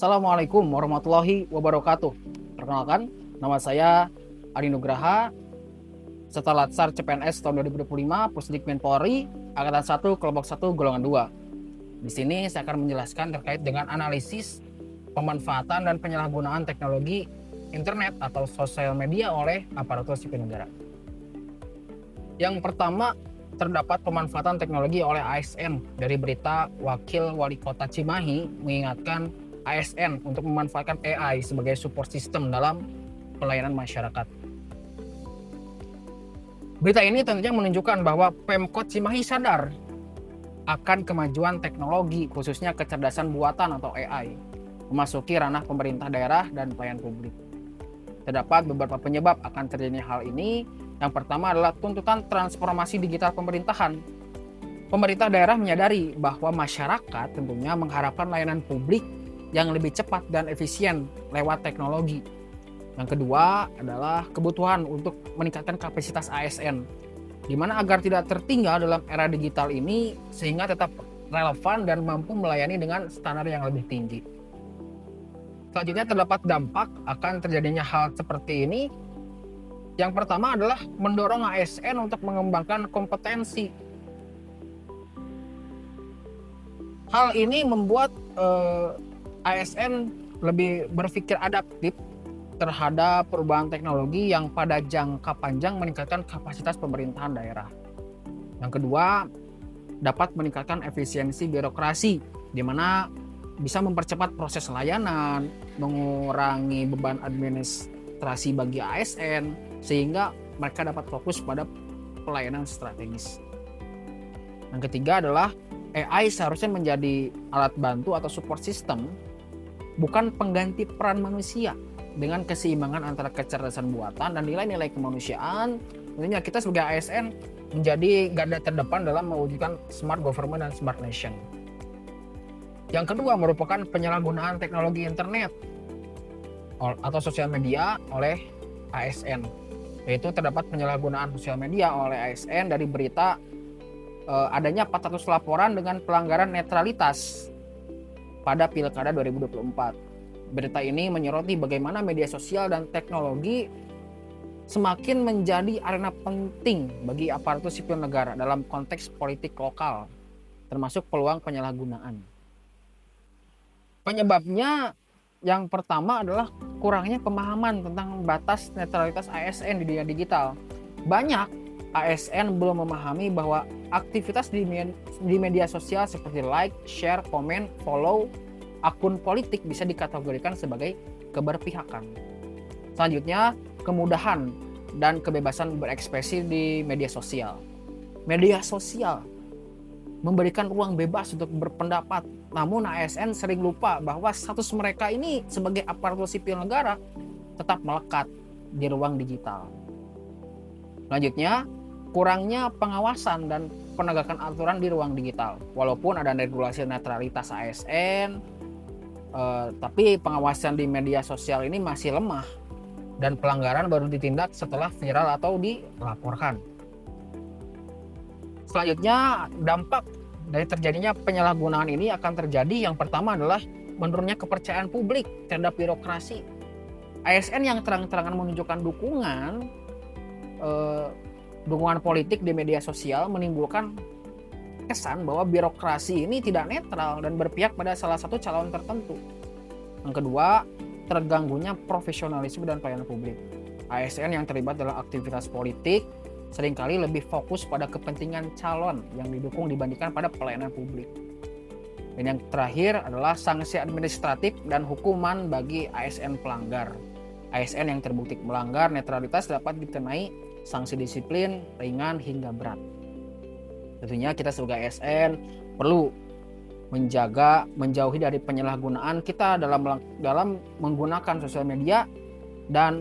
Assalamualaikum warahmatullahi wabarakatuh. Perkenalkan, nama saya Adi Nugraha, setelah Latsar CPNS tahun 2025, Pusdikmin Polri, Angkatan 1, Kelompok 1, Golongan 2. Di sini saya akan menjelaskan terkait dengan analisis pemanfaatan dan penyalahgunaan teknologi internet atau sosial media oleh aparatur sipil negara. Yang pertama, terdapat pemanfaatan teknologi oleh ASN. Dari berita Wakil Wali Kota Cimahi mengingatkan ASN untuk memanfaatkan AI sebagai support system dalam pelayanan masyarakat. Berita ini tentunya menunjukkan bahwa Pemkot Cimahi sadar akan kemajuan teknologi, khususnya kecerdasan buatan atau AI, memasuki ranah pemerintah daerah dan pelayan publik. Terdapat beberapa penyebab akan terjadinya hal ini. Yang pertama adalah tuntutan transformasi digital pemerintahan. Pemerintah daerah menyadari bahwa masyarakat tentunya mengharapkan layanan publik yang lebih cepat dan efisien lewat teknologi. Yang kedua adalah kebutuhan untuk meningkatkan kapasitas ASN, di mana agar tidak tertinggal dalam era digital ini sehingga tetap relevan dan mampu melayani dengan standar yang lebih tinggi. Selanjutnya terdapat dampak akan terjadinya hal seperti ini. Yang pertama adalah mendorong ASN untuk mengembangkan kompetensi. Hal ini membuat ASN lebih berpikir adaptif terhadap perubahan teknologi yang pada jangka panjang meningkatkan kapasitas pemerintahan daerah. Yang kedua, dapat meningkatkan efisiensi birokrasi, di mana bisa mempercepat proses layanan, mengurangi beban administrasi bagi ASN, sehingga mereka dapat fokus pada pelayanan strategis. Yang ketiga adalah AI seharusnya menjadi alat bantu atau support system, bukan pengganti peran manusia. Dengan keseimbangan antara kecerdasan buatan dan nilai-nilai kemanusiaan, tentunya kita sebagai ASN menjadi garda terdepan dalam mewujudkan smart government dan smart nation. Yang kedua merupakan penyalahgunaan teknologi internet atau sosial media oleh ASN, yaitu terdapat penyalahgunaan sosial media oleh ASN dari berita adanya 400 laporan dengan pelanggaran netralitas pada Pilkada 2024. Berita ini menyoroti bagaimana media sosial dan teknologi semakin menjadi arena penting bagi aparatur sipil negara dalam konteks politik lokal, termasuk peluang penyalahgunaan. Penyebabnya yang pertama adalah kurangnya pemahaman tentang batas netralitas ASN di dunia digital. Banyak ASN belum memahami bahwa aktivitas di media sosial seperti like, share, komen, follow akun politik bisa dikategorikan sebagai keberpihakan. Selanjutnya, kemudahan dan kebebasan berekspresi di media sosial. Media sosial memberikan ruang bebas untuk berpendapat, namun ASN sering lupa bahwa status mereka ini sebagai aparatur sipil negara tetap melekat di ruang digital. Selanjutnya, kurangnya pengawasan dan penegakan aturan di ruang digital. Walaupun ada regulasi netralitas ASN, tapi pengawasan di media sosial ini masih lemah dan pelanggaran baru ditindak setelah viral atau dilaporkan. Selanjutnya, dampak dari terjadinya penyalahgunaan ini akan terjadi. Yang pertama adalah menurunnya kepercayaan publik terhadap birokrasi. ASN yang terang-terangan menunjukkan dukungan politik di media sosial menimbulkan kesan bahwa birokrasi ini tidak netral dan berpihak pada salah satu calon tertentu. Yang kedua, terganggunya profesionalisme dan pelayanan publik. ASN yang terlibat dalam aktivitas politik seringkali lebih fokus pada kepentingan calon yang didukung dibandingkan pada pelayanan publik. Dan yang terakhir adalah sanksi administratif dan hukuman bagi ASN pelanggar. ASN yang terbukti melanggar netralitas dapat dikenai sanksi disiplin ringan hingga berat. Tentunya kita sebagai ASN perlu menjauhi dari penyalahgunaan kita dalam menggunakan sosial media dan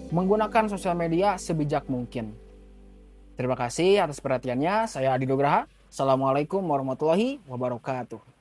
menggunakan sosial media sebijak mungkin. Terima kasih atas perhatiannya. Saya Adi Nugraha. Assalamualaikum warahmatullahi wabarakatuh.